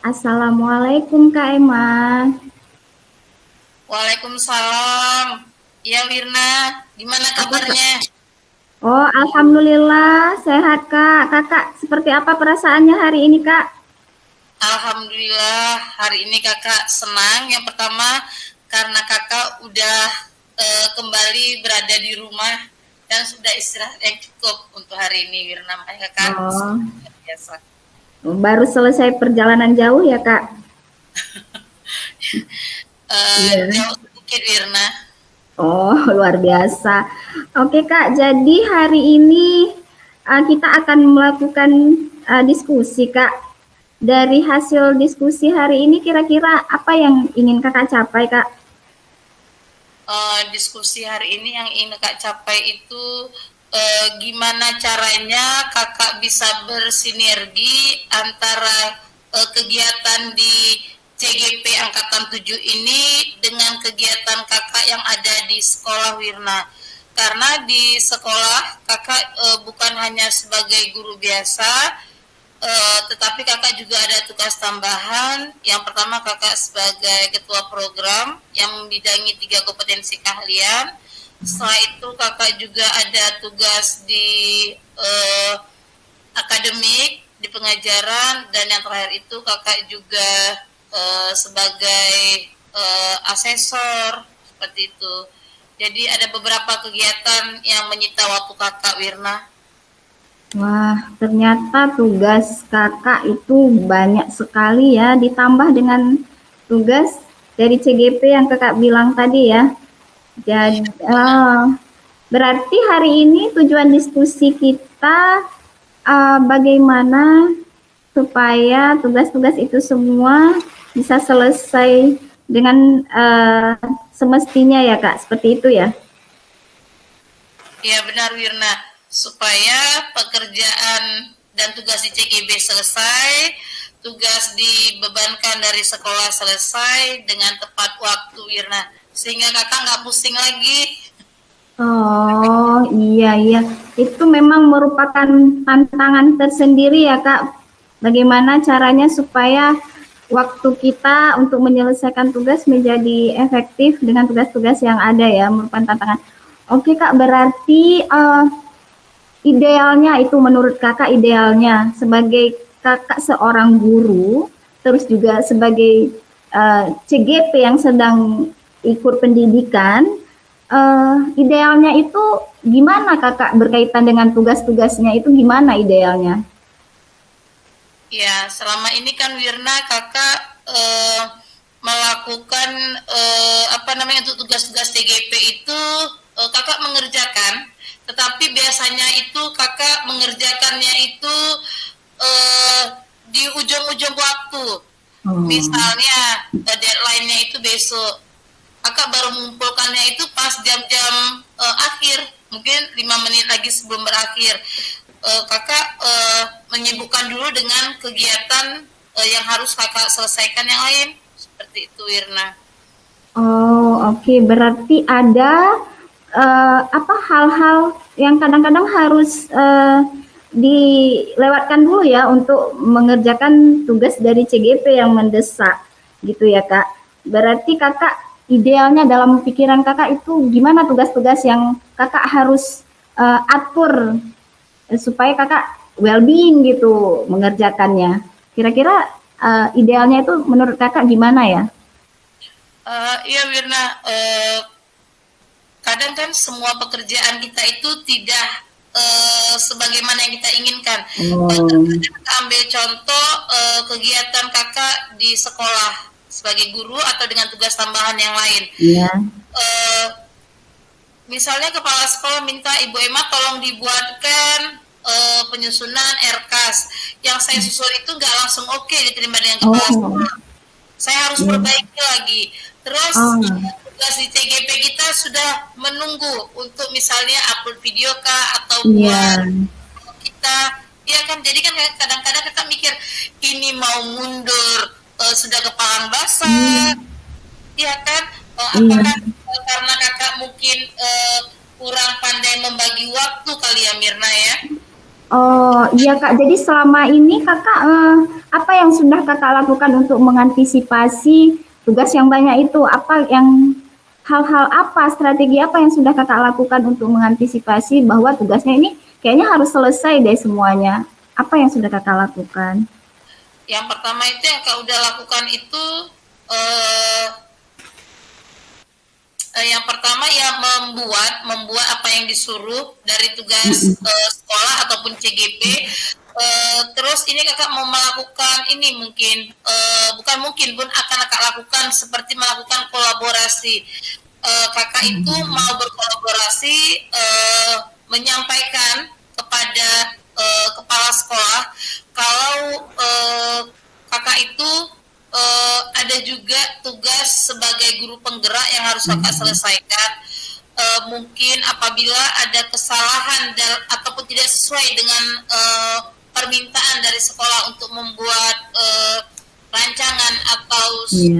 Assalamualaikum Kak Emma. Waalaikumsalam. Iya Wirna, gimana Apa Kak? kabarnya? Oh, alhamdulillah sehat Kak. Kakak seperti apa perasaannya hari ini Kak? Alhamdulillah hari ini kakak senang. Yang pertama karena kakak udah kembali berada di rumah dan sudah istirahat yang cukup untuk hari ini Wirna. Makanya kakak Oh, luar biasa. baru selesai perjalanan jauh ya Kak? Iya. Jauh sedikit Wirna. Oh, luar biasa. Oke Kak, jadi hari ini kita akan melakukan diskusi Kak. Dari hasil diskusi hari ini kira-kira apa yang ingin Kakak capai Kak? Diskusi hari ini yang ingin kakak capai itu gimana caranya kakak bisa bersinergi antara kegiatan di CGP Angkatan 7 ini dengan kegiatan kakak yang ada di sekolah Wirna. Karena di sekolah kakak bukan hanya sebagai guru biasa, tetapi kakak juga ada tugas tambahan. Yang pertama kakak sebagai ketua program yang membidangi 3 kompetensi keahlian. Setelah itu kakak juga ada tugas di akademik, di pengajaran, dan yang terakhir itu kakak juga sebagai asesor seperti itu. Jadi ada beberapa kegiatan yang menyita waktu kakak Wirna. Wah, ternyata tugas kakak itu banyak sekali ya, ditambah dengan tugas dari CGP yang kakak bilang tadi ya. Jadi, berarti hari ini tujuan diskusi kita bagaimana supaya tugas-tugas itu semua bisa selesai dengan semestinya ya Kak, seperti itu ya. Ya benar Wirna, supaya pekerjaan dan tugas di CGB selesai, tugas dibebankan dari sekolah selesai dengan tepat waktu Wirna, sehingga kakak nggak pusing lagi. Oh iya iya, itu memang merupakan tantangan tersendiri ya Kak. Bagaimana caranya supaya waktu kita untuk menyelesaikan tugas menjadi efektif dengan tugas-tugas yang ada ya, merupakan tantangan. Oke Kak, berarti idealnya itu menurut Kakak idealnya sebagai Kakak seorang guru, terus juga sebagai CGP yang sedang ikut pendidikan, idealnya itu gimana Kakak berkaitan dengan tugas-tugasnya itu gimana idealnya? Ya selama ini kan Wirna kakak melakukan apa namanya untuk tugas-tugas CGP itu kakak mengerjakan, tetapi biasanya itu kakak mengerjakannya itu uh, di ujung-ujung waktu. Oh, Misalnya deadline-nya itu besok, kakak baru mengumpulkannya itu pas jam-jam akhir, mungkin 5 menit lagi sebelum berakhir. Kakak menyibukkan dulu dengan kegiatan yang harus kakak selesaikan yang lain, seperti itu Wirna. oh oke, berarti ada apa hal-hal yang kadang-kadang harus dilewatkan dulu ya untuk mengerjakan tugas dari CGP yang mendesak gitu ya Kak. Berarti Kakak idealnya dalam pikiran Kakak itu gimana tugas-tugas yang Kakak harus atur supaya Kakak well-being gitu mengerjakannya. Kira-kira idealnya itu menurut Kakak gimana ya? Iya Wirna, kadang kan semua pekerjaan kita itu tidak sebagaimana yang kita inginkan. Oh, Kita ambil contoh kegiatan kakak di sekolah sebagai guru atau dengan tugas tambahan yang lain. iya. Eh, Misalnya kepala sekolah minta Ibu Emma tolong dibuatkan penyusunan RKAS. Yang saya susun itu nggak langsung oke diterima dengan kepala Oh, sekolah. Saya harus iya. perbaiki lagi. Terus Oh, tugas di TGP kita sudah menunggu untuk misalnya upload video kah atau buat iya. kita, ya kan, jadi kan kadang-kadang kita mikir ini mau mundur sudah kepalang Iya. basah, ya kan. Iya. Apakah karena kakak mungkin kurang pandai membagi waktu kali ya Mirna ya. Oh iya Kak, jadi selama ini Kakak apa yang sudah Kakak lakukan untuk mengantisipasi tugas yang banyak itu? Apa yang hal-hal apa, strategi apa yang sudah Kakak lakukan untuk mengantisipasi bahwa tugasnya ini kayaknya harus selesai deh semuanya? Apa yang sudah Kakak lakukan? Yang pertama itu yang kak udah lakukan itu eh, yang pertama ya membuat apa yang disuruh dari tugas sekolah ataupun CGP. Terus ini kakak mau melakukan ini mungkin bukan mungkin pun akan kakak lakukan seperti melakukan kolaborasi. Kakak itu mau berkolaborasi menyampaikan kepada kepala sekolah kalau kakak itu ada juga tugas sebagai guru penggerak yang harus kakak selesaikan. Mungkin apabila ada kesalahan ataupun tidak sesuai dengan permintaan dari sekolah untuk membuat rancangan atau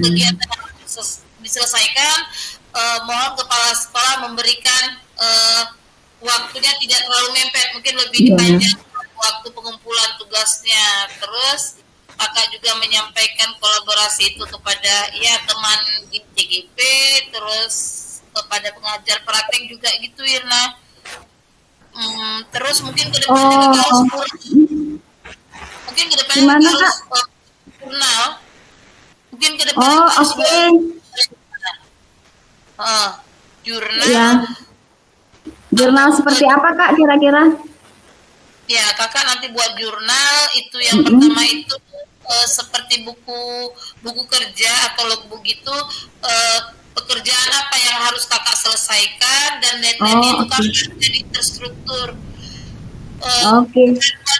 kegiatan yang diselesaikan, mohon kepala sekolah memberikan waktunya tidak terlalu mepet, mungkin lebih dipanjang waktu pengumpulan tugasnya. Terus kakak juga menyampaikan kolaborasi itu kepada ya teman di CGP, terus kepada pengajar praktek juga gitu Irna. Terus mungkin kedepannya kakak harus mungkin kedepannya kakak harus jurnal, mungkin kedepannya kakak harus jurnal. Ya. Jurnal seperti apa Kak kira-kira? Ya kakak nanti buat jurnal itu yang pertama itu seperti buku kerja atau logbook itu pekerjaan apa yang harus kakak selesaikan dan deadline-nya itu kakak jadi terstruktur.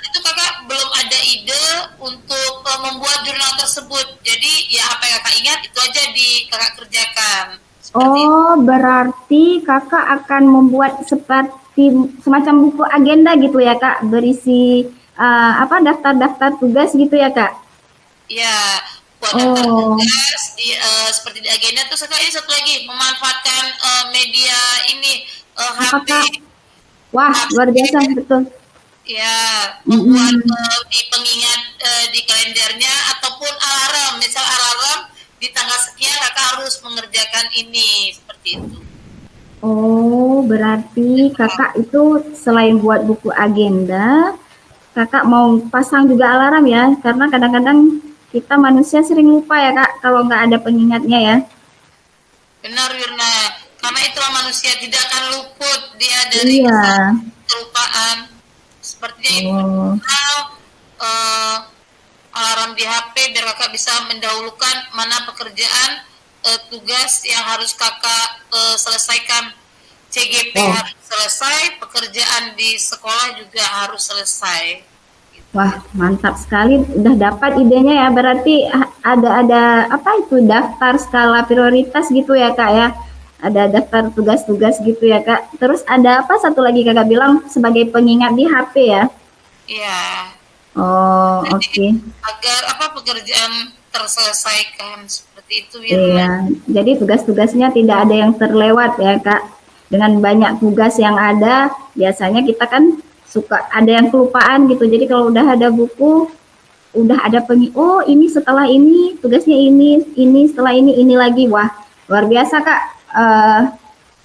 Itu kakak belum ada ide untuk membuat jurnal tersebut. Jadi ya apa yang kakak ingat itu aja kakak kerjakan. Berarti kakak akan membuat seperti semacam buku agenda gitu ya Kak, berisi daftar-daftar tugas gitu ya Kak? Ya, buat daftar tugas seperti di agenda tuh sekali satu lagi memanfaatkan media ini HP. Wah, luar biasa betul. Ya, membuat di pengingat di kalendernya ataupun alarm, misal alarm di tanggal sekian kakak harus mengerjakan ini seperti itu. Oh, berarti kakak itu selain buat buku agenda, kakak mau pasang juga alarm ya, karena kadang-kadang kita manusia sering lupa ya Kak, kalau nggak ada pengingatnya ya. Benar Yurna, karena itulah manusia tidak akan luput dia dari kelupaan. Sepertinya alarm di HP biar kakak bisa mendahulukan mana pekerjaan tugas yang harus kakak selesaikan. CGP harus selesai, pekerjaan di sekolah juga harus selesai. Wah, mantap sekali, udah dapat idenya ya. Berarti ada apa itu daftar skala prioritas gitu ya Kak ya. Ada daftar tugas-tugas gitu ya Kak. Terus ada apa satu lagi Kakak bilang sebagai pengingat di HP ya? Iya. Oh, oke. Agar pekerjaan terselesaikan seperti itu ya. Iya, jadi tugas-tugasnya tidak ada yang terlewat ya Kak. Dengan banyak tugas yang ada, biasanya kita kan suka ada yang kelupaan gitu. Jadi kalau udah ada buku, udah ada ini setelah ini tugasnya ini setelah ini lagi. Wah, luar biasa Kak.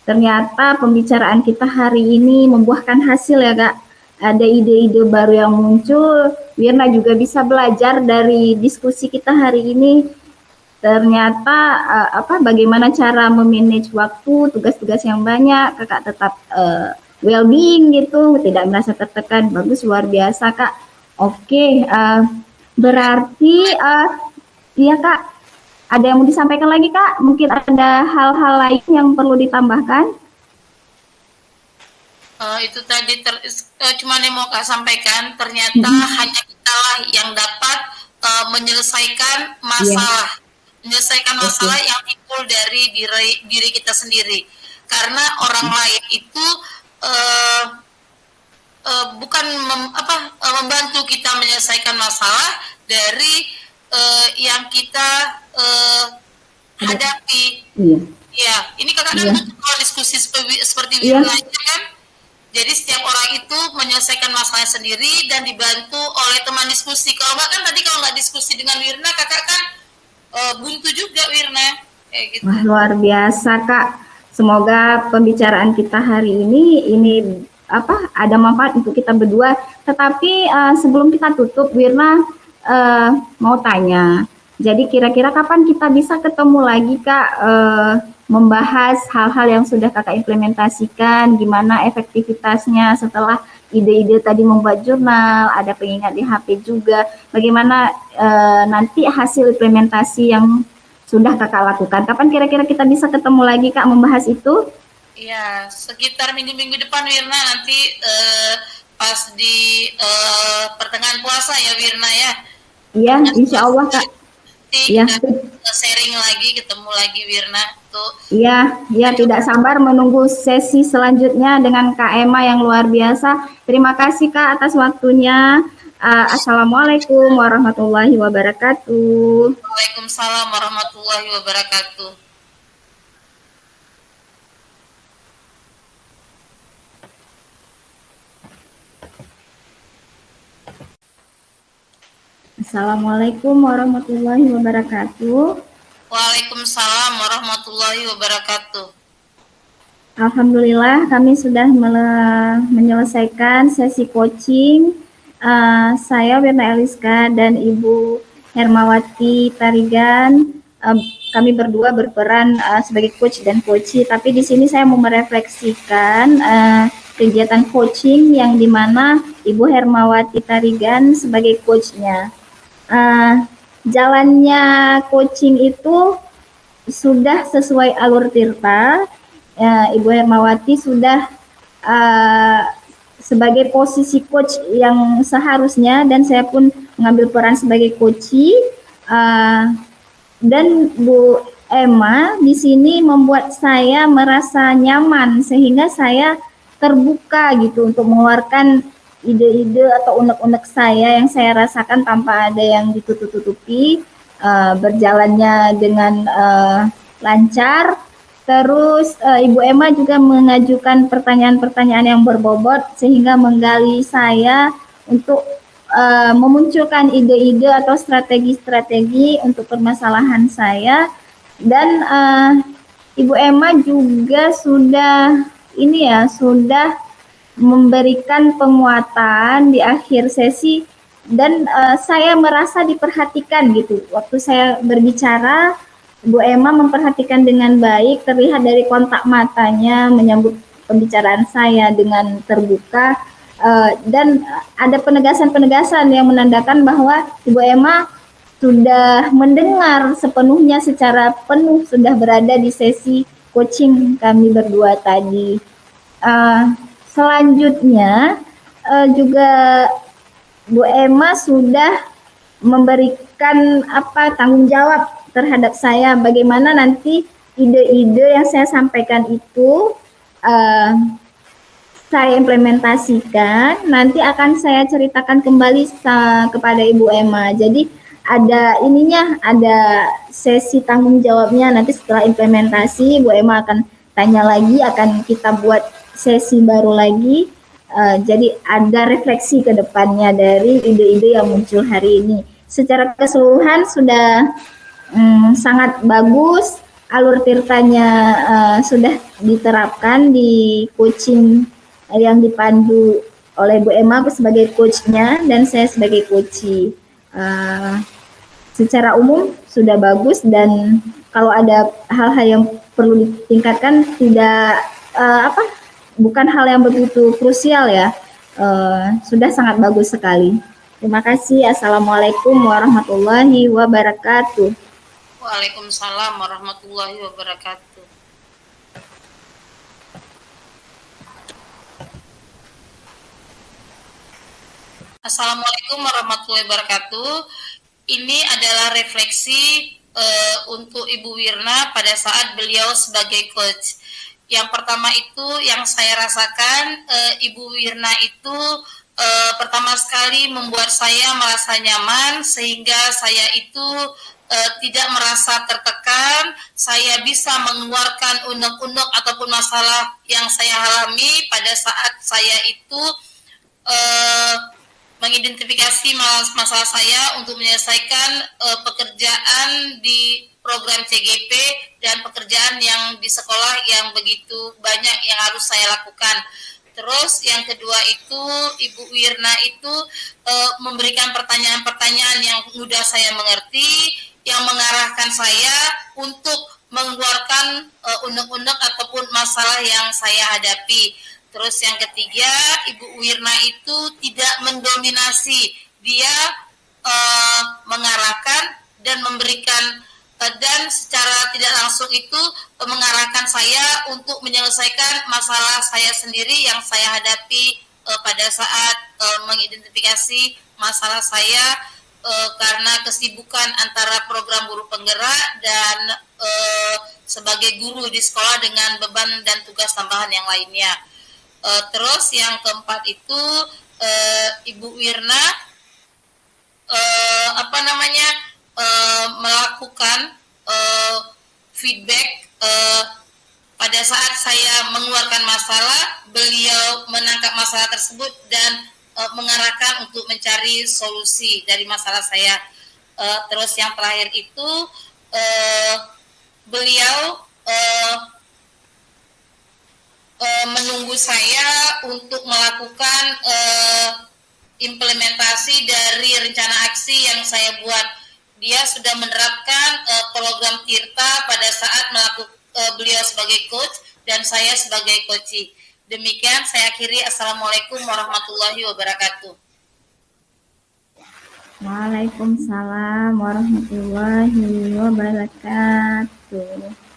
Ternyata pembicaraan kita hari ini membuahkan hasil ya Kak. Ada ide-ide baru yang muncul. Wirna juga bisa belajar dari diskusi kita hari ini. Ternyata bagaimana cara memanage waktu, tugas-tugas yang banyak, kakak tetap well-being gitu, tidak merasa tertekan. Bagus, luar biasa Kak. Oke, berarti ya Kak, ada yang mau disampaikan lagi Kak? Mungkin ada hal-hal lain yang perlu ditambahkan? Itu tadi cuma yang mau Kak sampaikan, ternyata hanya kitalah yang dapat menyelesaikan masalah. Menyelesaikan masalah yang timbul dari diri kita sendiri, karena orang lain itu bukan membantu kita menyelesaikan masalah dari yang kita hadapi. Ya, ini kakak kan kalau diskusi seperti ini kan, Jadi setiap orang itu menyelesaikan masalahnya sendiri dan dibantu oleh teman diskusi. Kalau nggak kan tadi kalau nggak diskusi dengan Wirna, kakak kan buntu juga Wirna, kayak gitu. Wah, luar biasa, Kak. Semoga pembicaraan kita hari ini ada manfaat untuk kita berdua. Tetapi sebelum kita tutup, Wirna mau tanya. Jadi kira-kira kapan kita bisa ketemu lagi, Kak, membahas hal-hal yang sudah Kakak implementasikan, gimana efektivitasnya setelah ide-ide tadi membuat jurnal, ada pengingat di HP juga. Bagaimana nanti hasil implementasi yang sudah Kakak lakukan. Kapan kira-kira kita bisa ketemu lagi, Kak, membahas itu? Iya, sekitar minggu-minggu depan Wirna, nanti pas di pertengahan puasa ya Wirna ya. Iya, insya Allah, Kak. Nanti Iya, kita sharing lagi, ketemu lagi Wirna tuh. iya, tidak sabar menunggu sesi selanjutnya dengan Kak Emma yang luar biasa. Terima kasih, Kak, atas waktunya. Assalamualaikum warahmatullahi wabarakatuh. Waalaikumsalam warahmatullahi wabarakatuh. Assalamualaikum warahmatullahi wabarakatuh. Waalaikumsalam warahmatullahi wabarakatuh. Alhamdulillah kami sudah menyelesaikan sesi coaching. Saya Wirna Eliska dan Ibu Hermawati Tarigan. Kami berdua berperan sebagai coach dan coachee. Tapi di sini saya mau merefleksikan kegiatan coaching yang dimana Ibu Hermawati Tarigan sebagai coachnya. Jalannya coaching itu sudah sesuai alur tirta. Ibu Hermawati sudah sebagai posisi coach yang seharusnya dan saya pun mengambil peran sebagai coachee dan Bu Emma di sini membuat saya merasa nyaman sehingga saya terbuka gitu untuk mengeluarkan ide-ide atau unek-unek saya yang saya rasakan tanpa ada yang ditutup-tutupi, berjalannya dengan lancar. Terus Ibu Emma juga mengajukan pertanyaan-pertanyaan yang berbobot sehingga menggali saya untuk memunculkan ide-ide atau strategi-strategi untuk permasalahan saya. Dan Ibu Emma juga sudah sudah memberikan penguatan di akhir sesi dan saya merasa diperhatikan gitu. Waktu saya berbicara, Bu Emma memperhatikan dengan baik, terlihat dari kontak matanya menyambut pembicaraan saya dengan terbuka, dan ada penegasan-penegasan yang menandakan bahwa Ibu Emma sudah mendengar sepenuhnya secara penuh, sudah berada di sesi coaching kami berdua tadi. Selanjutnya juga Bu Emma sudah memberikan tanggung jawab terhadap saya, bagaimana nanti ide-ide yang saya sampaikan itu saya implementasikan, nanti akan saya ceritakan kembali kepada Ibu Emma. Jadi ada sesi tanggung jawabnya, nanti setelah implementasi Bu Emma akan tanya lagi, akan kita buat sesi baru lagi. Jadi ada refleksi ke depannya dari ide-ide yang muncul hari ini. Secara keseluruhan sudah sangat bagus, alur tirtanya sudah diterapkan di coaching yang dipandu oleh Bu Emma sebagai coachnya dan saya sebagai coachee. Secara umum sudah bagus dan kalau ada hal-hal yang perlu ditingkatkan bukan hal yang begitu krusial ya, sudah sangat bagus sekali. Terima kasih. Assalamualaikum warahmatullahi wabarakatuh. Waalaikumsalam warahmatullahi wabarakatuh. Assalamualaikum warahmatullahi wabarakatuh. Ini adalah refleksi untuk Ibu Wirna pada saat beliau sebagai coach. Yang pertama itu yang saya rasakan, Ibu Wirna itu pertama sekali membuat saya merasa nyaman sehingga saya itu tidak merasa tertekan saya bisa mengeluarkan unek-unek ataupun masalah yang saya alami pada saat saya itu mengidentifikasi masalah saya untuk menyelesaikan pekerjaan di program CGP dan pekerjaan yang di sekolah yang begitu banyak yang harus saya lakukan. Terus yang kedua itu Ibu Wirna itu memberikan pertanyaan-pertanyaan yang mudah saya mengerti, yang mengarahkan saya untuk mengeluarkan unek-unek ataupun masalah yang saya hadapi. Terus yang ketiga, Ibu Wirna itu tidak mendominasi, dia mengarahkan dan memberikan dan secara tidak langsung itu mengarahkan saya untuk menyelesaikan masalah saya sendiri yang saya hadapi pada saat mengidentifikasi masalah saya karena kesibukan antara program guru penggerak dan sebagai guru di sekolah dengan beban dan tugas tambahan yang lainnya. Terus yang keempat itu Ibu Wirna melakukan feedback pada saat saya mengeluarkan masalah, beliau menangkap masalah tersebut dan mengarahkan untuk mencari solusi dari masalah saya. Terus yang terakhir itu beliau menunggu saya untuk melakukan implementasi dari rencana aksi yang saya buat. Dia sudah menerapkan program Tirta pada saat beliau sebagai coach dan saya sebagai coachee. Demikian saya akhiri. Assalamualaikum warahmatullahi wabarakatuh. Waalaikumsalam warahmatullahi wabarakatuh.